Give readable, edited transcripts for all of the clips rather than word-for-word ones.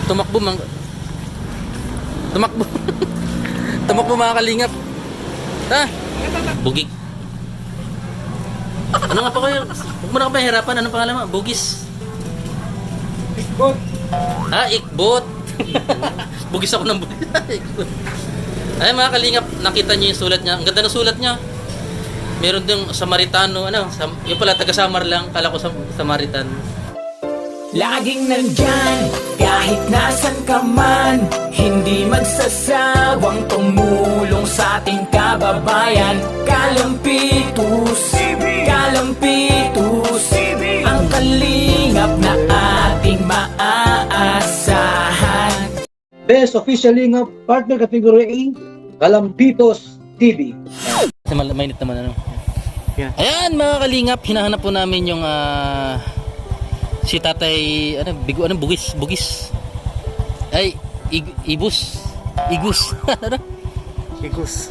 Tumakbo mang... Tumakbo. Tumakbo mga kalingap. Ha? Bugig. Ano nga pa kayo? Huwag mo na ka ba hirapan? Anong pangalan mo? Bugis. Ikbot. Ah, ikbot. Bugis ako ng bugis. Ikbot. Ay mga kalingap, nakita niyo yung sulat niya. Ang ganda ng sulat niya. Meron ding Samaritano, yung pala taga-Samar lang, kala ko Samaritan. Laging nandyan, kahit nasan ka man, hindi magsasawang tumulong sa ating kababayan. Kalampitus, Kalampitus, ang kalingap na ating maaasahan. Best official lingap partner category A, Kalampitos TV. Kasi mainit naman ano. Yeah. Ayan mga kalingap, hinahanap po namin yung si Tatay Bugis. Ay, Igus. Ano? Igus.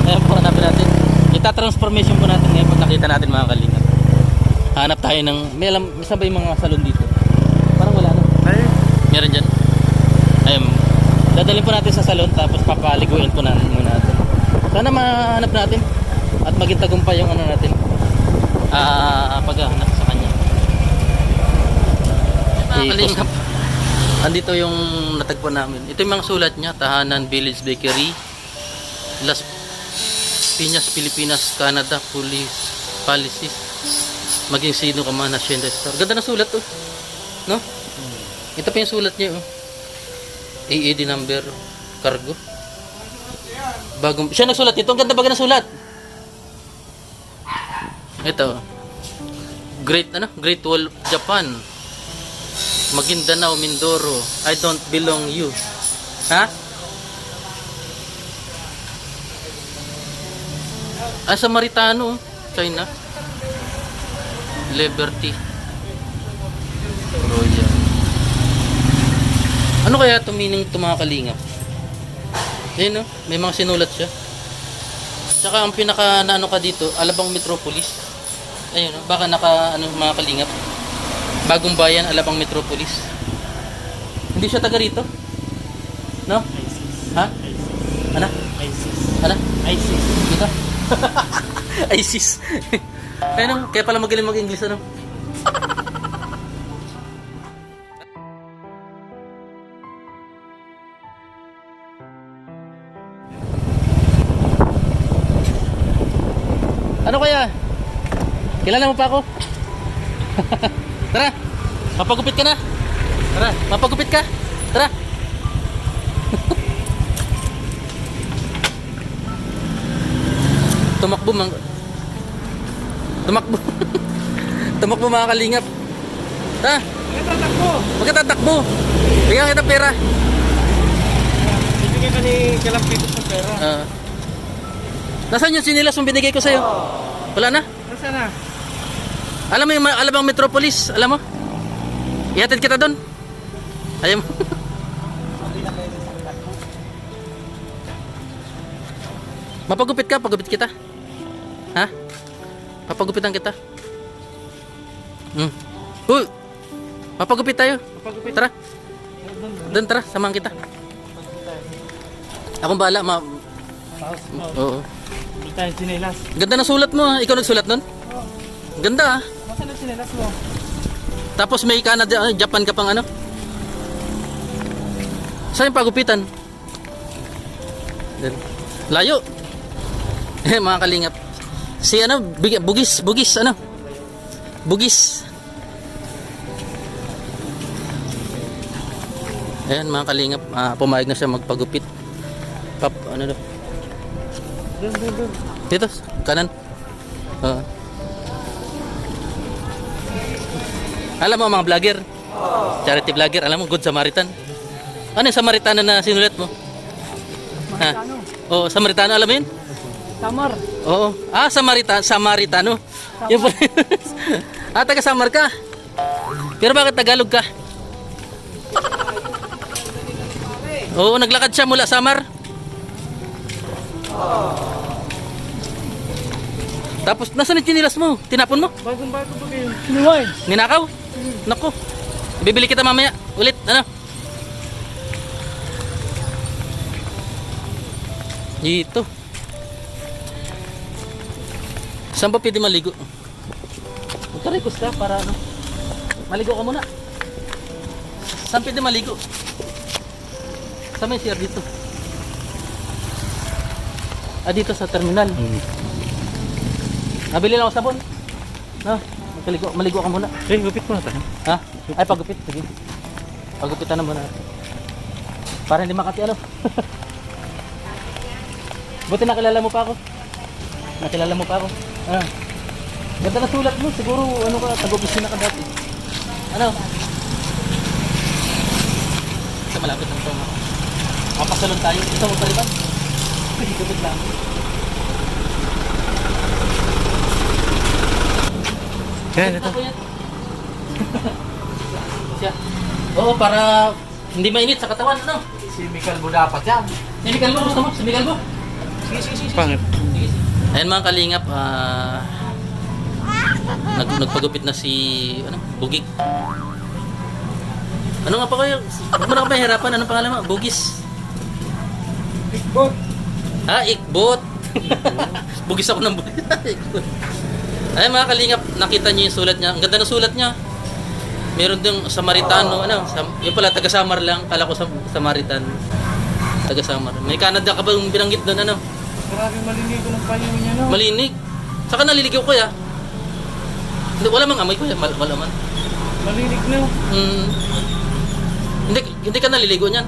Ayan po, hanapin natin. Ita-transformation po natin ngayon pag nakita natin mga kalingap. Hanap tayo ng, may saan ba yung mga salon dito? Parang wala na. Meron dyan. Ayun. Dadalhin po natin sa salon tapos papaliguin po natin muna natin. Sana mahanap natin at maging tagumpay yung ano natin. Paghahanap sa kanya. Kalingap. Andito yung natagpuan namin. Ito yung mga sulat niya. Tahanan Village Bakery, Las Piñas, Pilipinas, Canada, Policy. Maging sino ka man, Hacienda Star. Ganda na sulat to. No? Ito pa yung sulat niya. Oh. AED number, cargo. Bagong, siya nagsulat ito. Ang ganda baga ng sulat. Ito. Great Wall of Japan. Maguindanao, Mindoro. I don't belong you. Ha? Samaritano, China. Liberty. Royal. Ano kaya ito meaning ito mga kalingap? Ayun no, may mga sinulat siya. Tsaka ang pinaka naano ka dito, Alabang Metropolis. Ayun no, baka naka ano mga kalingap. Bagong Bayan, Alabang Metropolis. Hindi siya taga rito? No? Ha? Ano? Ano? ISIS. Dito? ISIS. Ayun, kaya pala magaling mag-English ano? Ano kaya? Kilala mo pa ako? Tara, mapagupit ka na. Tara, mapagupit ka. Tara. Tumakbo mang... Tumakbo. Tumakbo mga kalingap. Ha? Huwag ka tatakbo. Bigyan kita pera. Bibigyan ka ni Kalampitos ng pera. Nasaan yung sinilas yung binigay ko sa'yo? Wala na? Nasaan na? Alam mo yung Alabang Metropolis? Alam mo? Ihatid kita doon. Ayaw mo. Mapagupit ka, pagupit kita. Ha? Papagupitan kita. Uy! Papagupit tayo. Papagupit. Tara. Doon tara, samahan kita. Akong bahala, Oo. Hindi tayo sinelas. Ganda ng sulat mo ha. Ikaw nagsulat nun? Ganda ah. Nasaan ang sinelas mo? Tapos may Canada, Japan ka pang ano? Saan yung pagupitan? Layo. Mga kalingap. Si ano, Bugis ano? Bugis. Ayan mga kalingap, pumayag na siya magpagupit. Ano daw? Doon. Dito, kanan. Alam mo mga vlogger? Charity vlogger, alam mo, Good Samaritan. Ano yung Samaritano na sinulat mo? Ha? Oo, Samaritano, alam mo yun? Samar. Oo. Samaritano. Yung taga Samar ka. Pero bakit Tagalog ka? Oo, naglakad siya mula Samar. Tapos, nasaan yung chinilas mo? Tinapon mo? Bagong-bago ba kayo? Sinuway. Ninakaw? Naku. Bibili kita mamaya. Ulit, ano? Dito. Saan ba pwede maligo? Magkarikos ka para ano? Maligo ka muna. Saan pwede maligo? Saan may CR dito? Ah, dito sa terminal. Nabili lang ako sabon. No, maligo ka muna. Gupit ko na tayo. Ha? Ay, pagupit. Sige. Pagupitan na muna. Para hindi makati ano. Buti nakilala mo pa ako. Nakilala mo pa ako. Ano? Ganda na sulat mo. Siguro ano ka, tag-opisina ka dati. Ano? Sa malapit lang ito. Mapasalon tayo. Ito mo paliban. Hindi gupit lang. Yan, ito. Ako yan. Siya. Oo, para hindi mainit sa katawan, ano? Si Mikael mo dapat yan. Sinigal mo, gusto mo? Sinigal mo? Sige. Pangit. Ayan mga kalingap, nagpagupit na si Bugig. Ano nga pa kayo? Huwag mo na ka mahirapan. Anong pangalan mo? Bugis. Ikbot. Ikbot. Bugis ako ng bugis. Ayan mga kalingap, nakita niyo yung sulat niya. Ang ganda ng sulat niya. Meron ding Samaritano, yung pala taga-Samar lang. Kala ko Samaritan. Taga-Samar. May Canada ka ba yung binanggit doon, ano? Grabe malinig ko ng payo niya, no? Malinig. Saka naliligaw ko ya. Hindi, wala mang amoy ko ya. Wala man. Malinig na. Hindi ka naliligo niyan.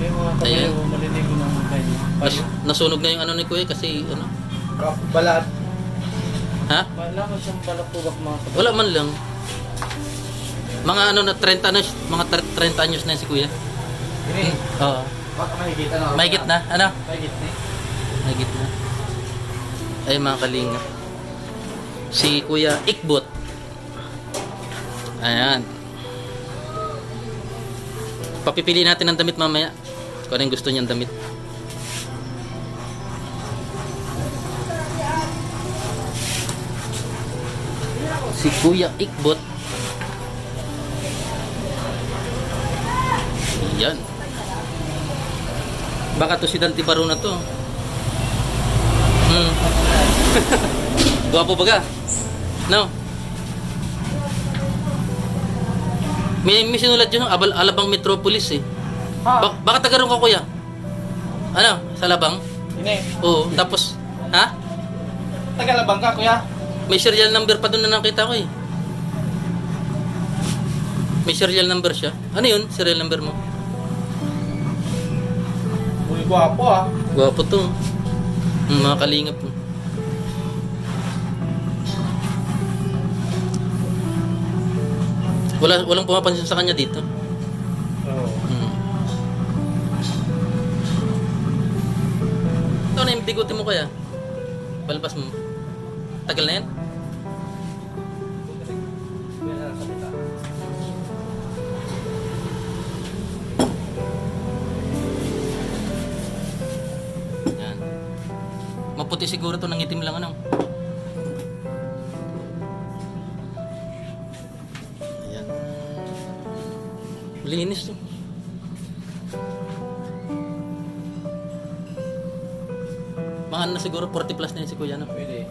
Kaya mga Ayan. kabayo, malinig ko ng payo. Nasunog na yung ano ni Kuya kasi ano. Balat. Ha? Malakas yung palapubak mga kabayo. Wala man lang. Mga ano na 30 anyos, mga 30 anyos na yan si Kuya. Gini, Oo. baka makikita na. Mahigit na. Ano? Mahigit na. Mahigit na. Ay mga kalinga. Si Kuya Ikbot. Ayan. Papipili natin ng damit mamaya. Kung ano yung gusto niyang damit. Si Kuya Ikbot. Yan. Baka to si Dante Barona to. Gwapo ba ka? No? May sinulat dyan, Alabang Metropolis eh. Baka taga ron ka kuya? Ano? Sa Alabang? Gini, Oo, tapos, ha? tagalabang ka kuya. May serial number pa doon na nakita ko eh. May serial number siya. Ano yun? Serial number mo? Uy, gwapo ah. Gwapo to. Mga kalingap. Walang pumapansin sa kanya dito. Oo. Ito na yung bigote mo kaya? Palpas mo. Tagal na yan? Yan. Maputi siguro to, nangitim lang ano. Ayan. Linis to. Mga ano na siguro 40 plus na yun si Kuya no? Pwede.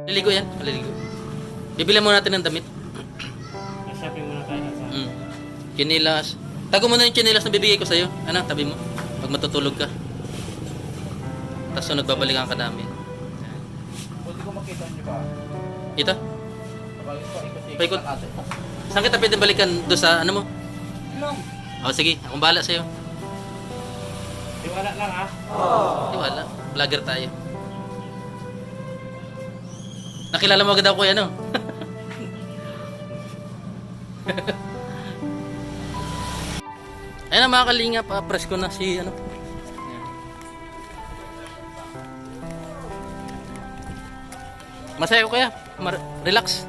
Maliligo yan, maliligo. Bibili muna natin ng damit. Shopping muna tayo sa... Kinilas. Tago mo na yung kinilas na bibigay ko sa'yo. Ano, tabi mo. Pag matutulog ka. Tapos sunod babalikan ka namin. Pwede ko makita niyo ba? Ito? Paikot-ikot Paikot. lang natin. Saan kita pwede balikan? Doon sa ano mo? Lang. O sige, akong bahala sa'yo. Tiwala lang ah. Di wala. Vlogger tayo. Nakilala mo agad ako kuya, no? Ayun na mga kalingap, press ko na si ano. Masaya ko kaya? Relax.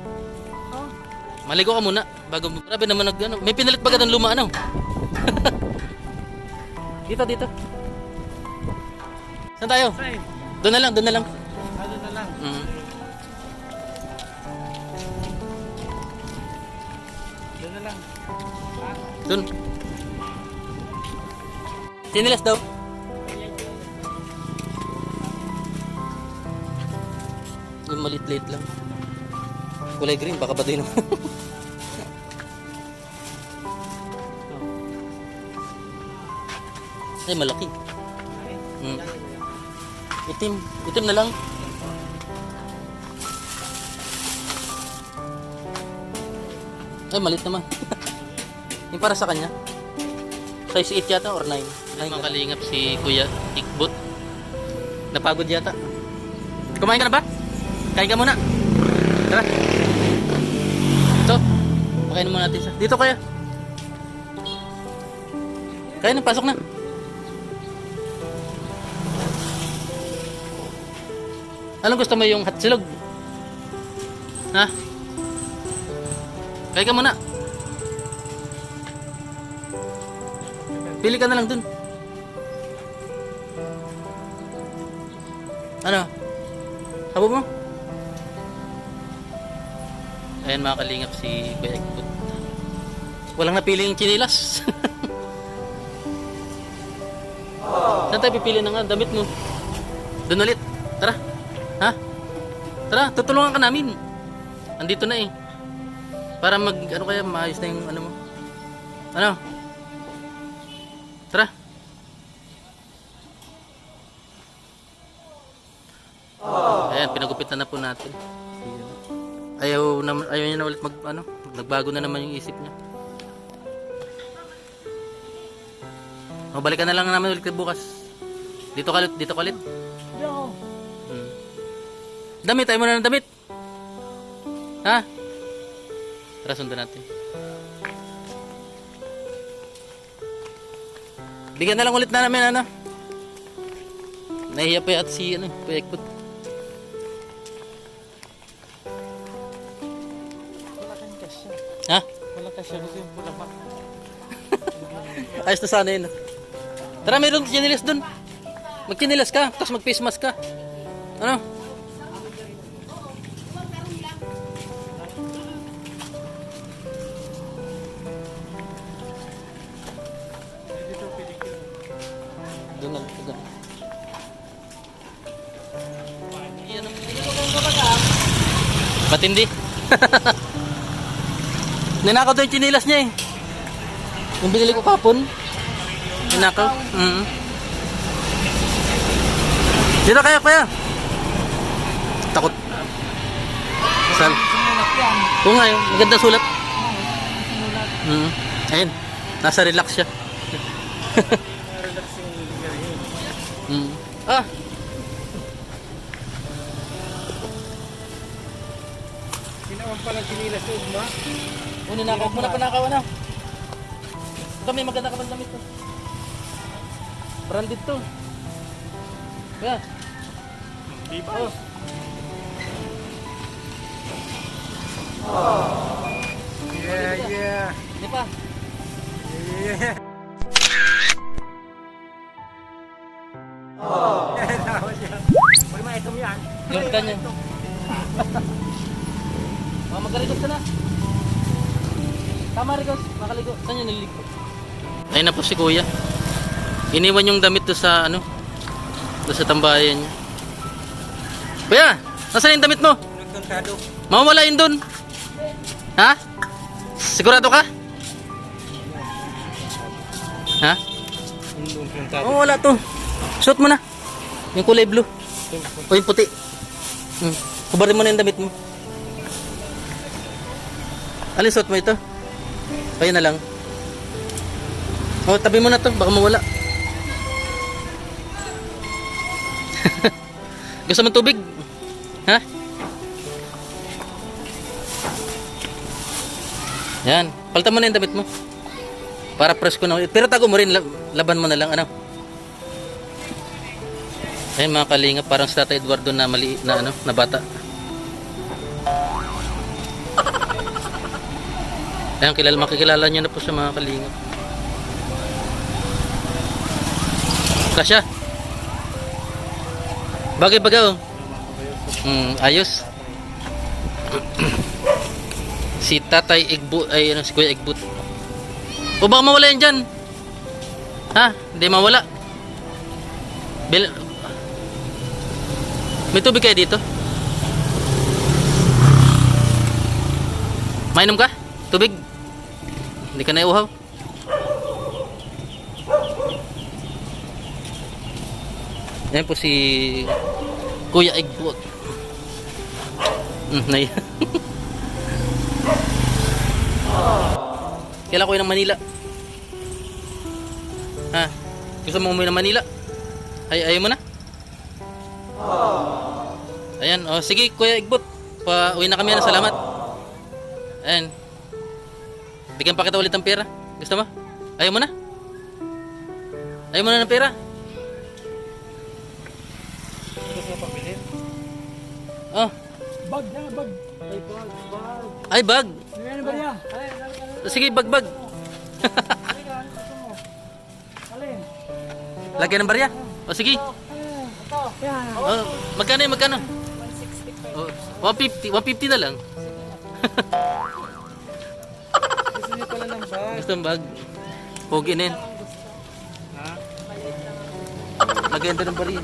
Maligo ka muna bago grabe naman ano. May pinalit ba ng luma ano? Dito. Saan tayo? Doon na lang. Ano na lang. Doon na lang. Dun. Sinilas daw. Yung malit-lit lang. Kulay green, baka baduy naman. Ay, malaki. Itim. Itim na lang. Ay, malit naman. Yung para sa kanya. Size 8 yata or 9. Ay, makalingap si Kuya Ikbot. Napagod yata. Kumain ka na ba? Kain ka muna. Tara. Ito. Pakainin muna natin siya. Dito kaya. Kaya na, pasok na. Anong gusto mo, yung hatsilog? Ha? Kaya ka muna. Pili ka na lang dun. Ano? Habo mo? Ayan mga kalingap si Kuya Ikbot. Walang napiling chinilas. Saan tayo pipili ng damit mo? Doon ulit. Tara. Ha? Tara, tutulungan ka namin. Andito na eh. Para ano kaya, maayos na yung ano mo. Ano? Tara. Ayan, pinagupitan na po natin. Ayaw niya na ulit nagbago na naman yung isip niya. O, balikan na lang naman ulit bukas. Dito ka ulit. Damit, tayo muna ng damit. Ha? Tara, sundan natin. Bigyan na lang ulit na namin, ano? Nahiya pa yata si, Kuya Ikbot. Wala kang kasya. Ha? Wala kasya kasi yung pula pa. Ayos na sana yun. Tara, mayroon chinilas dun. Mag-chinilas ka, tapos mag-face mask ka. Ano? Doon na, doon. Matindi. Ninakaw to yung chinilas niya eh. Yung binili ko kapon. Ninakaw. Dito kaya. Takot. Saan? Oo nga yun. Maganda sulat. Ayun. Nasa relax siya. Ah. Ginawan pala sinilas sa ugma. Ninakaw mo na panakaw na. Ito may maganda ka bang damit to. Branded to. Kaya. Di ba? Yeah. Di pa. Yeah. Pwede maitom yan. Yung kanya. Magaligos ka na. Tama, Rigos. Makaligo. Saan yung niligo? Ayun na po si Kuya. Iniwan yung damit to sa doon sa tambayan niya. Kuya, nasaan yung damit mo? Nagkontado. Mawawala yun doon. Ha? Sigurado ka? Ha? Oo, wala to. Suot mo na. Yung kulay blue. O yung puti. Kubarin mo na yung damit mo. Alin suot mo ito? Kaya na lang. O, tabi mo na to. Baka mawala. Gusto mo tubig? Ha? Yan. Palitan mo na yung damit mo. Para presko na. Pero tago mo rin. Laban mo na lang. Ano? Ayun mga kalingap. Parang si Tata Eduardo na maliit na, na bata. Ayan, makikilala nyo na po sa mga kalingap. Kasya. Bagay-bagay oh. Ayos. Si Tatay Igbut, ay ano, si Kuya Igbut. O baka mawala yan dyan. Ha? Hindi mawala. May tubig kayo dito? Mainom ka? Tubig? Hindi ka na iuhaw? Ayan po si Kuya Igbut. Kailan ko yun ng Manila? Ha? Gusto mo umuwi ng Manila? Ayaw mo na? Ayan, oh, sige Kuya Igbut. Uwi na kami na, salamat. Ayan. Bigyan pa kita ulit ng pera. Gusto mo? Ayaw mo na? Ayaw mo na ng pera? Gusto mo pabili? Oh. Bag yan, bag. Ay, bag, bag. Ay, bag. Ano ba yan? Sige, bag. Alin? Lagyan ng barya. O sige. Ito. Yan. Oh, magkano yun? Magkano? 150. 150 na lang. Gusto niyo pala ng bag. Gusto ng bag. Pogi na yun. Ha? Lagyan doon ng barya.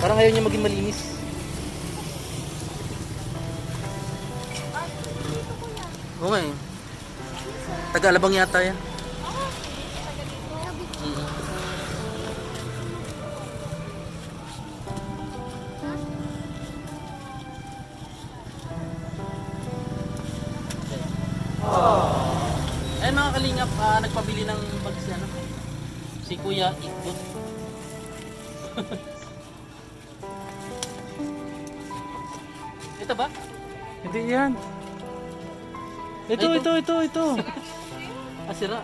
Parang ayaw niya maging malinis. Oo nga eh. Taga-Alabang yata yan. Mm. Ayun mga kalingap, nagpabili ng bag si ano, si Kuya Igbut. Ito ba? Hindi yan. Ito, Ay, ito. Sira.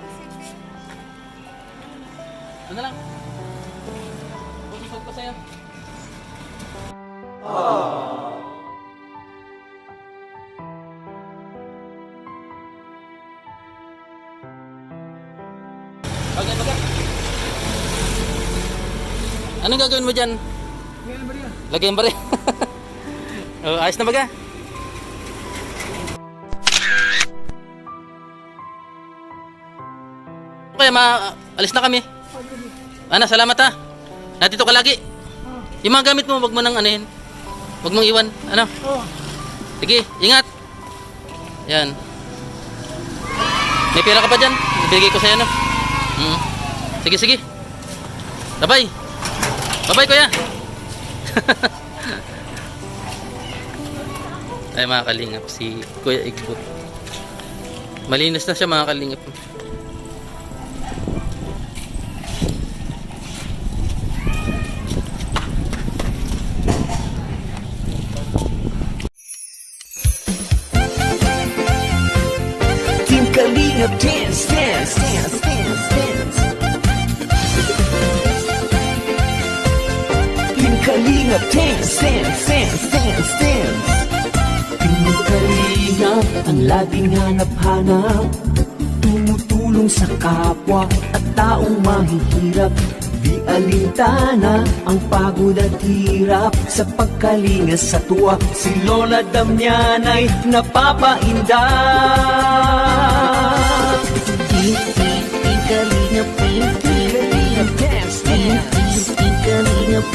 Ito na lang. Bukisog ko sa'yo. Bagay. Anong gagawin mo dyan? Yan ba yan? Lagyan ba rin? Oh, ayos na baga? Kaya alis na kami. Ana, salamat ha. Natito ka lagi. Yung mga gamit mo, wag mo nang anuhin. Wag mong iwan. Ano? Sige, ingat. Yan. May pera ka pa dyan? Ibigay ko sa'yo, no? Sige. Bye-bye. Bye-bye, kuya. Ay, mga kalingap, si Kuya Igbut. Malinis na siya, mga kalingap. Team Kalingap dance. Team Kalingap dance. Team Kalingap ang laging hanap-hanap, tumutulong sa kapwa at taong mahihirap. Di alintana ang pagod at hirap, sa pagkalinga sa tuwa si Lola Damianay napapainda. Kalingap dance. Kalingap